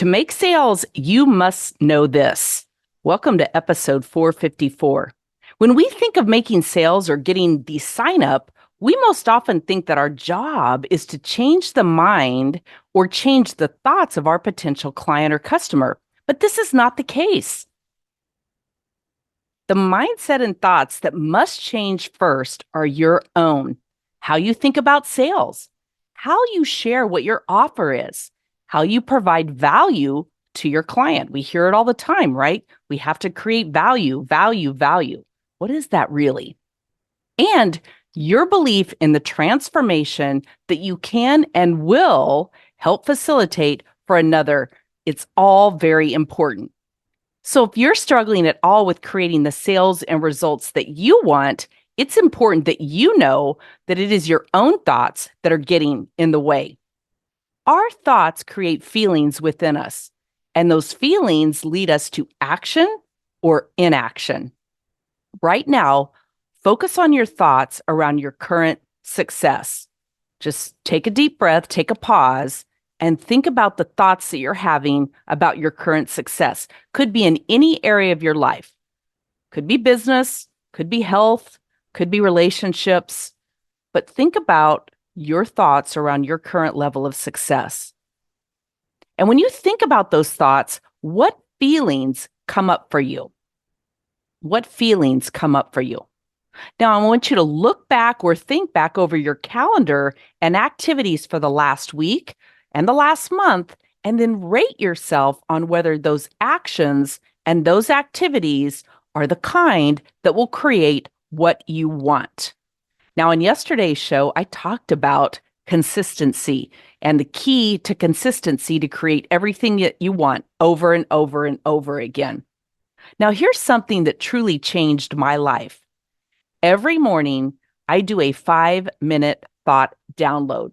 To make sales, you must know this. Welcome to episode 454. When we think of making sales or getting the sign up, we most often think that our job is to change the mind or change the thoughts of our potential client or customer. But this is not the case. The mindset and thoughts that must change first are your own. How you think about sales, how you share what your offer is, how you provide value to your client. We hear it all the time, right? We have to create value, value, value. What is that really? And your belief in the transformation that you can and will help facilitate for another. It's all very important. So if you're struggling at all with creating the sales and results that you want, it's important that you know that it is your own thoughts that are getting in the way. Our thoughts create feelings within us, and those feelings lead us to action or inaction. Right now, focus on your thoughts around your current success. Just take a deep breath, take a pause, and think about the thoughts that you're having about your current success. Could be in any area of your life. Could be business, could be health, could be relationships. But think about your thoughts around your current level of success. And when you think about those thoughts, what feelings come up for you? What feelings come up for you? Now, I want you to look back or think back over your calendar and activities for the last week and the last month, and then rate yourself on whether those actions and those activities are the kind that will create what you want. Now, in yesterday's show, I talked about consistency and the key to consistency to create everything that you want over and over and over again. Now, here's something that truly changed my life. Every morning, I do a 5-minute thought download,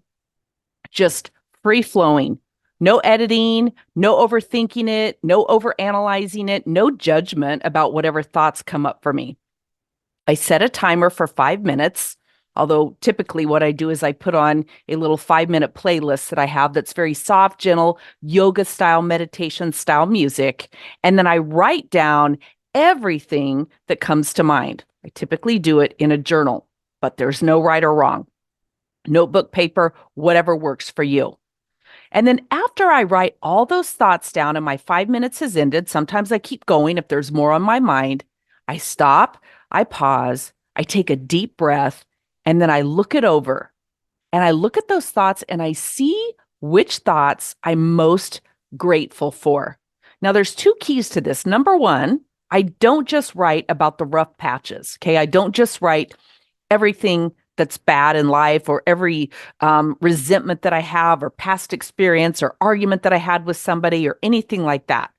just free flowing, no editing, no overthinking it, no overanalyzing it, no judgment about whatever thoughts come up for me. I set a timer for 5 minutes. Although typically what I do is I put on a little 5-minute playlist that I have that's very soft, gentle, yoga style, meditation style music. And then I write down everything that comes to mind. I typically do it in a journal, but there's no right or wrong. Notebook, paper, whatever works for you. And then after I write all those thoughts down and my 5 minutes has ended, sometimes I keep going if there's more on my mind. I stop, I pause, I take a deep breath, and then I look it over and I look at those thoughts and I see which thoughts I'm most grateful for. Now, there's 2 keys to this. Number one, I don't just write about the rough patches. Okay. I don't just write everything that's bad in life or every resentment that I have or past experience or argument that I had with somebody or anything like that.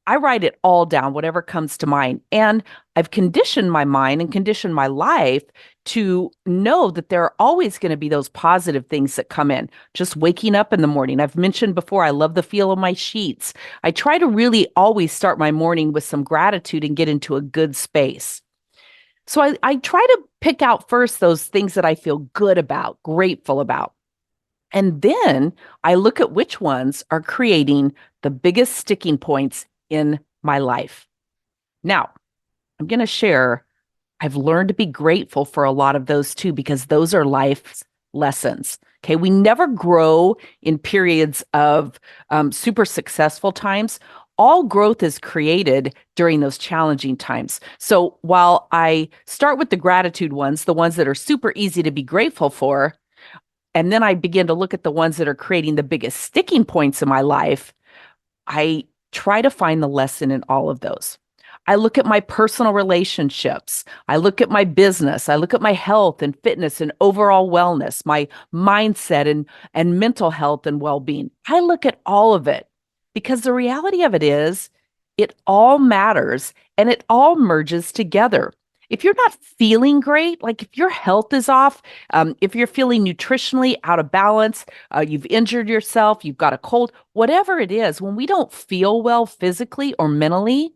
I write it all down, whatever comes to mind. And I've conditioned my mind and conditioned my life to know that there are always going to be those positive things that come in. Just waking up in the morning. I've mentioned before, I love the feel of my sheets. I try to really always start my morning with some gratitude and get into a good space. So I try to pick out first those things that I feel good about, grateful about. And then I look at which ones are creating the biggest sticking points in my life. Now, I'm going to share, I've learned to be grateful for a lot of those too, because those are life's lessons. Okay. We never grow in periods of super successful times. All growth is created during those challenging times. So while I start with the gratitude ones, the ones that are super easy to be grateful for, and then I begin to look at the ones that are creating the biggest sticking points in my life, I try to find the lesson in all of those. I look at my personal relationships. I look at my business. I look at my health and fitness and overall wellness, my mindset and mental health and well-being. I look at all of it because the reality of it is it all matters and it all merges together. If you're not feeling great, like if your health is off, if you're feeling nutritionally out of balance, you've injured yourself, you've got a cold, whatever it is, when we don't feel well physically or mentally,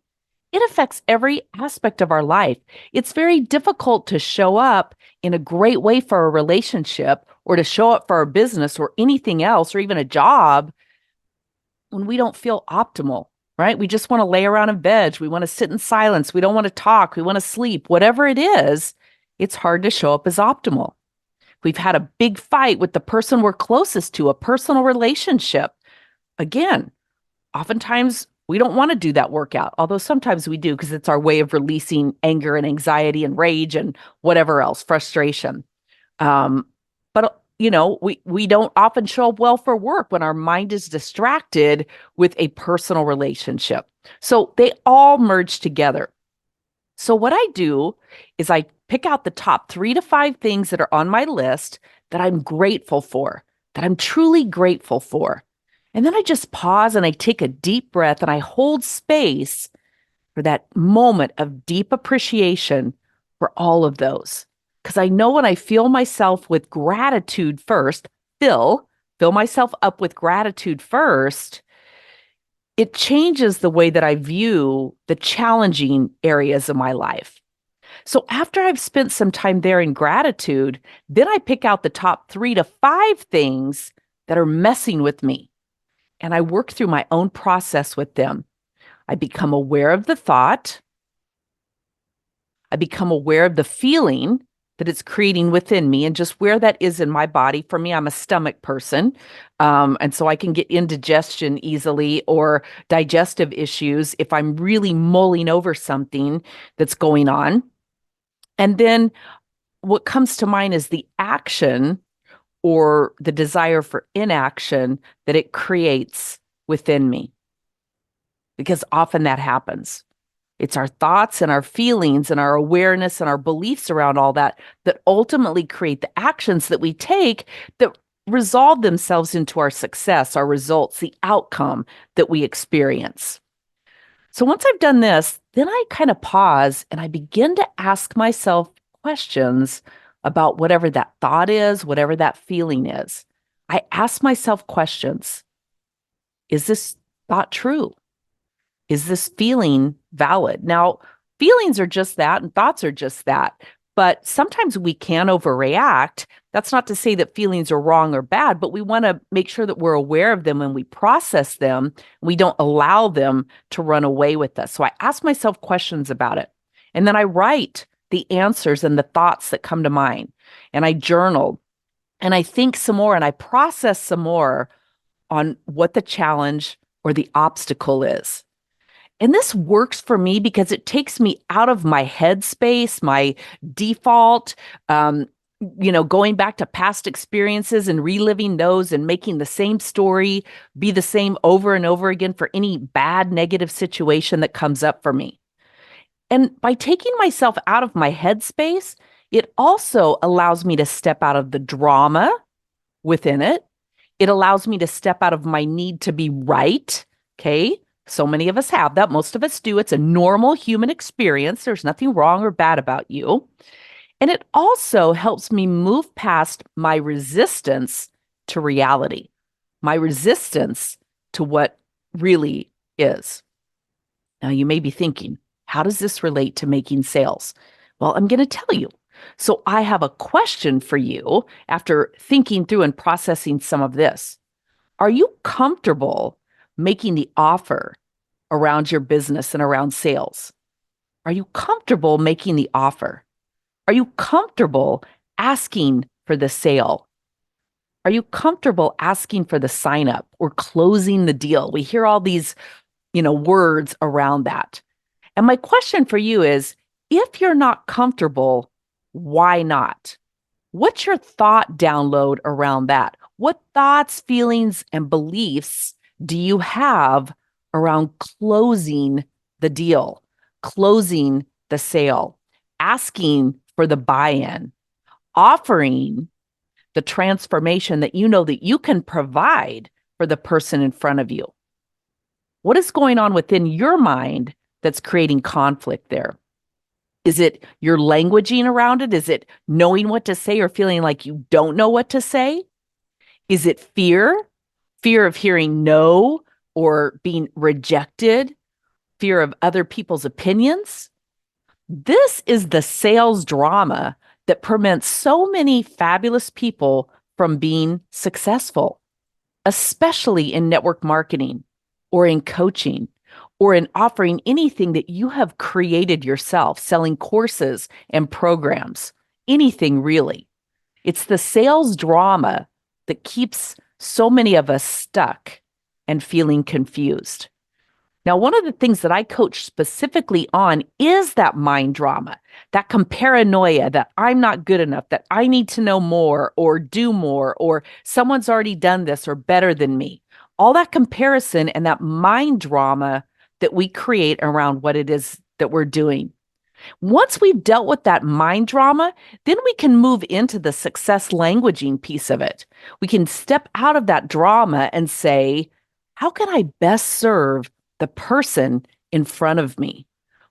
it affects every aspect of our life. It's very difficult to show up in a great way for a relationship or to show up for our business or anything else or even a job when we don't feel optimal, right? We just want to lay around in bed. We want to sit in silence. We don't want to talk. We want to sleep. Whatever it is, it's hard to show up as optimal. We've had a big fight with the person we're closest to, a personal relationship. Again, oftentimes we don't want to do that workout, although sometimes we do because it's our way of releasing anger and anxiety and rage and whatever else, frustration. But we don't often show up well for work when our mind is distracted with a personal relationship. So they all merge together. So what I do is I pick out the top 3 to 5 things that are on my list that I'm grateful for, that I'm truly grateful for. And then I just pause and I take a deep breath and I hold space for that moment of deep appreciation for all of those. Because I know when I fill myself with gratitude first, fill myself up with gratitude first, it changes the way that I view the challenging areas of my life. So after I've spent some time there in gratitude, then I pick out the top 3 to 5 things that are messing with me. And I work through my own process with them. I become aware of the thought. I become aware of the feeling that it's creating within me and just where that is in my body. For me, I'm a stomach person. And so I can get indigestion easily or digestive issues if I'm really mulling over something that's going on. And then what comes to mind is the action or the desire for inaction that it creates within me. Because often that happens. It's our thoughts and our feelings and our awareness and our beliefs around all that that ultimately create the actions that we take that resolve themselves into our success, our results, the outcome that we experience. So once I've done this, then I kind of pause and I begin to ask myself questions about whatever that thought is, whatever that feeling is. I ask myself questions. Is this thought true? Is this feeling valid? Now, feelings are just that and thoughts are just that, but sometimes we can overreact. That's not to say that feelings are wrong or bad, but we want to make sure that we're aware of them and we process them. We don't allow them to run away with us. So I ask myself questions about it. And then I write the answers and the thoughts that come to mind. And I journal and I think some more and I process some more on what the challenge or the obstacle is. And this works for me because it takes me out of my headspace, my default, going back to past experiences and reliving those and making the same story be the same over and over again for any bad, negative situation that comes up for me. And by taking myself out of my headspace, it also allows me to step out of the drama within it. It allows me to step out of my need to be right. Okay. So many of us have that. Most of us do. It's a normal human experience. There's nothing wrong or bad about you. And it also helps me move past my resistance to reality, my resistance to what really is. Now, you may be thinking, how does this relate to making sales? Well, I'm going to tell you. So I have a question for you after thinking through and processing some of this. Are you comfortable making the offer around your business and around sales? Are you comfortable making the offer? Are you comfortable asking for the sale? Are you comfortable asking for the sign up or closing the deal? We hear all these, words around that. And my question for you is, if you're not comfortable, why not? What's your thought download around that? What thoughts, feelings, and beliefs do you have around closing the deal, closing the sale, asking for the buy-in, offering the transformation that you know that you can provide for the person in front of you? What is going on within your mind that's creating conflict there? Is it your languaging around it? Is it knowing what to say or feeling like you don't know what to say? Is it fear? Fear of hearing no or being rejected? Fear of other people's opinions? This is the sales drama that prevents so many fabulous people from being successful, especially in network marketing. or in coaching or in offering anything that you have created yourself, selling courses and programs, anything really. It's the sales drama that keeps so many of us stuck and feeling confused. Now, one of the things that I coach specifically on is that mind drama, that comparanoia that I'm not good enough, that I need to know more or do more, or someone's already done this or better than me. All that comparison and that mind drama that we create around what it is that we're doing. Once we've dealt with that mind drama, then we can move into the success languaging piece of it. We can step out of that drama and say, how can I best serve the person in front of me?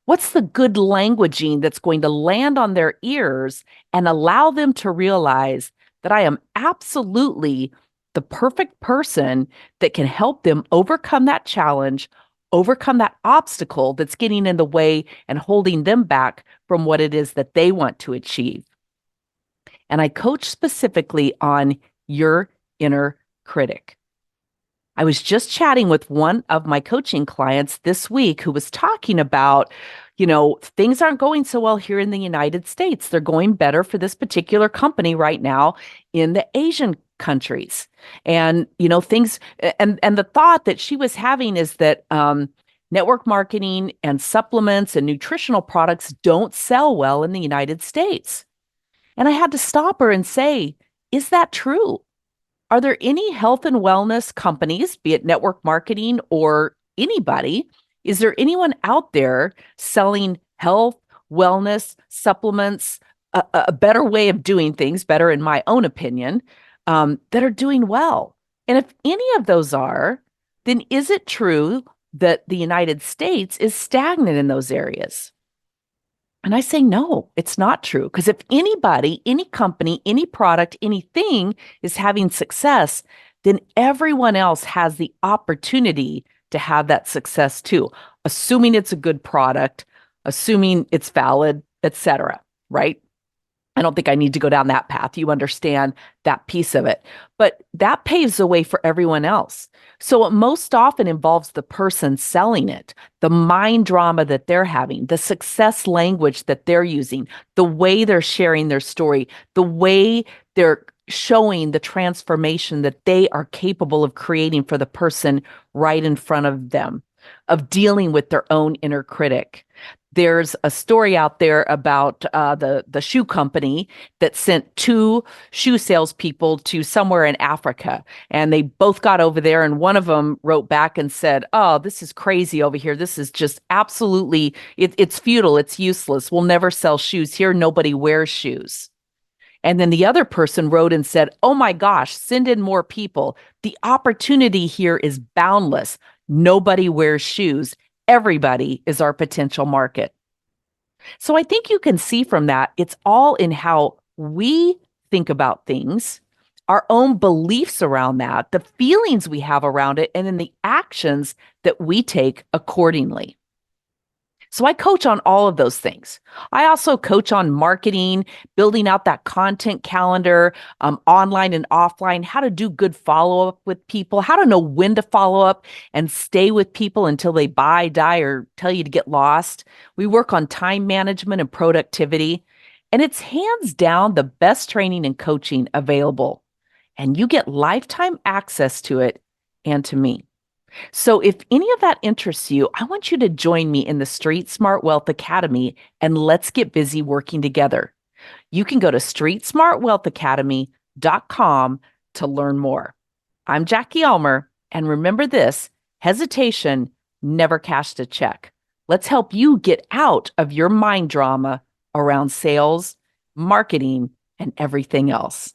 What's the good languaging that's going to land on their ears and allow them to realize that I am absolutely the perfect person that can help them overcome that challenge, overcome that obstacle that's getting in the way and holding them back from what it is that they want to achieve. And I coach specifically on your inner critic. I was just chatting with one of my coaching clients this week who was talking about, things aren't going so well here in the United States. They're going better for this particular company right now in the Asian countries. And, things, and the thought that she was having is that network marketing and supplements and nutritional products don't sell well in the United States. And I had to stop her and say, is that true? Are there any health and wellness companies, be it network marketing or anybody, is there anyone out there selling health, wellness, supplements, a better way of doing things, better in my own opinion, that are doing well? And if any of those are, then is it true that the United States is stagnant in those areas? And I say, no, it's not true. Because if anybody, any company, any product, anything is having success, then everyone else has the opportunity to have that success too, assuming it's a good product, assuming it's valid, etc. Right? I don't think I need to go down that path. You understand that piece of it. But that paves the way for everyone else. So it most often involves the person selling it, the mind drama that they're having, the success language that they're using, the way they're sharing their story, the way they're showing the transformation that they are capable of creating for the person right in front of them, of dealing with their own inner critic. There's a story out there about the shoe company that sent two shoe salespeople to somewhere in Africa, and they both got over there, and one of them wrote back and said, "Oh, this is crazy over here. This is just absolutely, it's futile. It's useless. We'll never sell shoes here. Nobody wears shoes." And then the other person wrote and said, "Oh my gosh, send in more people. The opportunity here is boundless. Nobody wears shoes. Everybody is our potential market." So I think you can see from that, it's all in how we think about things, our own beliefs around that, the feelings we have around it, and then the actions that we take accordingly. So I coach on all of those things. I also coach on marketing, building out that content calendar, online and offline, how to do good follow-up with people, how to know when to follow up and stay with people until they buy, die, or tell you to get lost. We work on time management and productivity, and it's hands down the best training and coaching available. And you get lifetime access to it and to me. So if any of that interests you, I want you to join me in the Street Smart Wealth Academy, and let's get busy working together. You can go to streetsmartwealthacademy.com to learn more. I'm Jackie Ulmer, and remember this, hesitation never cashed a check. Let's help you get out of your mind drama around sales, marketing, and everything else.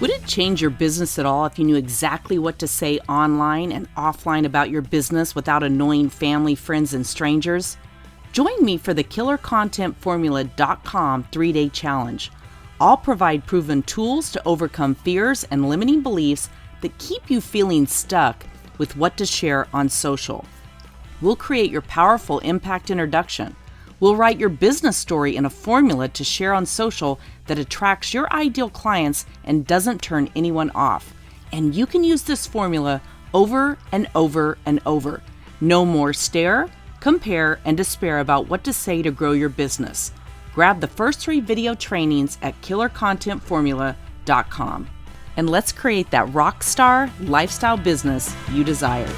Would it change your business at all if you knew exactly what to say online and offline about your business without annoying family, friends, and strangers? Join me for the KillerContentFormula.com 3-day challenge. I'll provide proven tools to overcome fears and limiting beliefs that keep you feeling stuck with what to share on social. We'll create your powerful impact introduction. We'll write your business story in a formula to share on social that attracts your ideal clients and doesn't turn anyone off. And you can use this formula over and over and over. No more stare, compare, and despair about what to say to grow your business. Grab the first 3 video trainings at killercontentformula.com. And let's create that rockstar lifestyle business you desire.